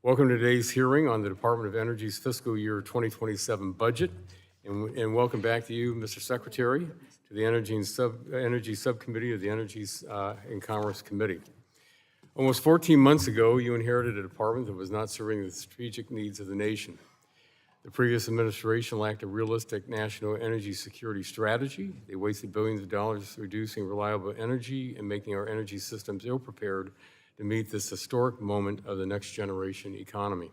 Welcome to today's hearing on the Department of Energy's fiscal year 2027 budget. And welcome back to you, Mr. Secretary, to the Energy Subcommittee of the Energy and Commerce Committee. Almost 14 months ago, you inherited a department that was not serving the strategic needs of the nation. The previous administration lacked a realistic national energy security strategy. They wasted billions of dollars reducing reliable energy and making our energy systems ill-prepared to meet this historic moment of the next generation economy.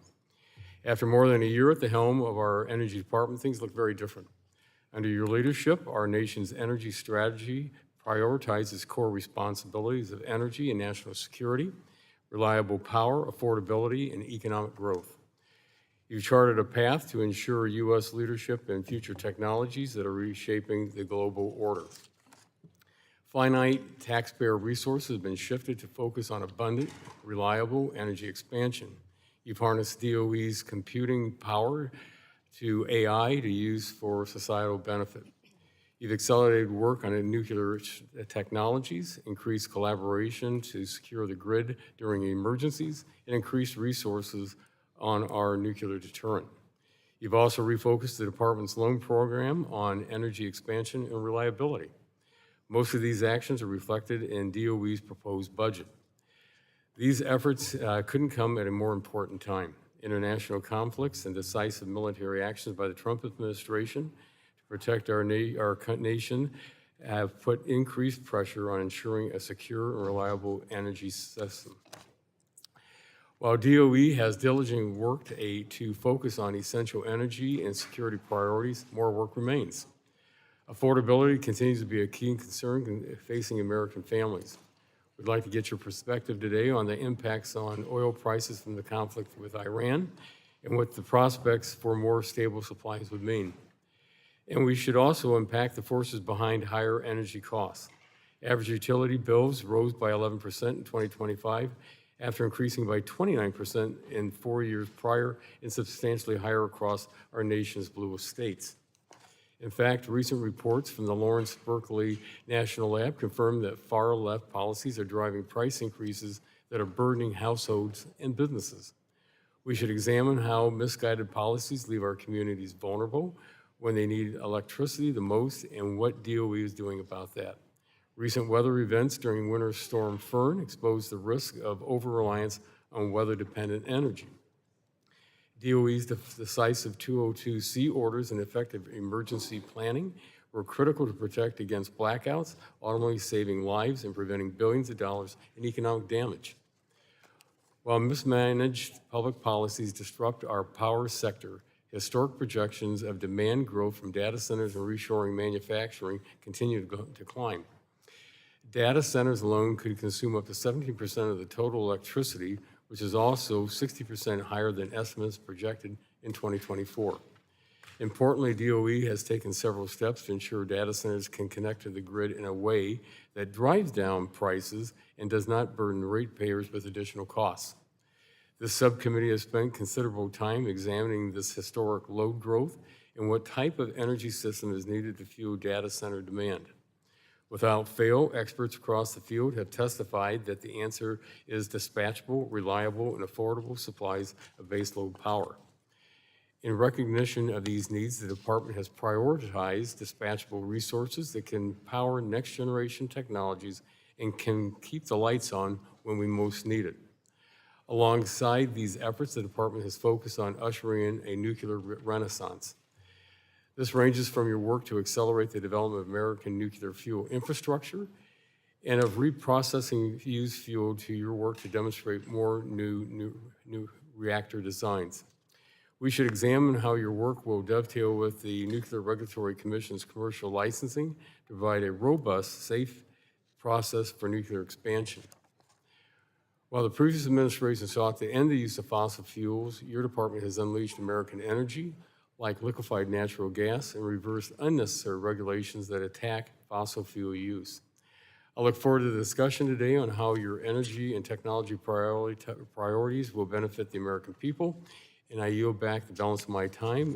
After more than a year at the helm of our energy department, things look very different. Under your leadership, our nation's energy strategy prioritizes core responsibilities of energy and national security, reliable power, affordability, and economic growth. You've charted a path to ensure U.S. leadership in future technologies that are reshaping the global order. Finite taxpayer resources have been shifted to focus on abundant, reliable energy expansion. You've harnessed DOE's computing power to AI to use for societal benefit. You've accelerated work on nuclear technologies, increased collaboration to secure the grid during emergencies, and increased resources on our nuclear deterrent. You've also refocused the department's loan program on energy expansion and reliability. Most of these actions are reflected in DOE's proposed budget. These efforts couldn't come at a more important time. International conflicts and decisive military actions by the Trump administration to protect our nation have put increased pressure on ensuring a secure and reliable energy system. While DOE has diligently worked to focus on essential energy and security priorities, more work remains. Affordability continues to be a key concern facing American families. We'd like to get your perspective today on the impacts on oil prices from the conflict with Iran and what the prospects for more stable supplies would mean. And we should also unpack the forces behind higher energy costs. Average utility bills rose by 11% in 2025 after increasing by 29% in 4 years prior and substantially higher across our nation's bluest states. In fact, recent reports from the Lawrence Berkeley National Lab confirm that far-left policies are driving price increases that are burdening households and businesses. We should examine how misguided policies leave our communities vulnerable when they need electricity the most and what DOE is doing about that. Recent weather events during Winter Storm Fern exposed the risk of over-reliance on weather-dependent energy. DOE's decisive 202C orders and effective emergency planning were critical to protect against blackouts, ultimately saving lives and preventing billions of dollars in economic damage. While mismanaged public policies disrupt our power sector, historic projections of demand growth from data centers and reshoring manufacturing continue to climb. Data centers alone could consume up to 17% of the total electricity, which is also 60% higher than estimates projected in 2024. Importantly, DOE has taken several steps to ensure data centers can connect to the grid in a way that drives down prices and does not burden ratepayers with additional costs. This subcommittee has spent considerable time examining this historic load growth and what type of energy system is needed to fuel data center demand. Without fail, experts across the field have testified that the answer is dispatchable, reliable, and affordable supplies of baseload power. In recognition of these needs, the department has prioritized dispatchable resources that can power next-generation technologies and can keep the lights on when we most need it. Alongside these efforts, the department has focused on ushering in a nuclear renaissance. This ranges from your work to accelerate the development of American nuclear fuel infrastructure and of reprocessing used fuel to your work to demonstrate more new reactor designs. We should examine how your work will dovetail with the Nuclear Regulatory Commission's commercial licensing to provide a robust, safe process for nuclear expansion. While the previous administration sought to end the use of fossil fuels, your department has unleashed American energy, like liquefied natural gas, and reversed unnecessary regulations that attack fossil fuel use. I look forward to the discussion today on how your energy and technology priorities will benefit the American people, and I yield back the balance of my time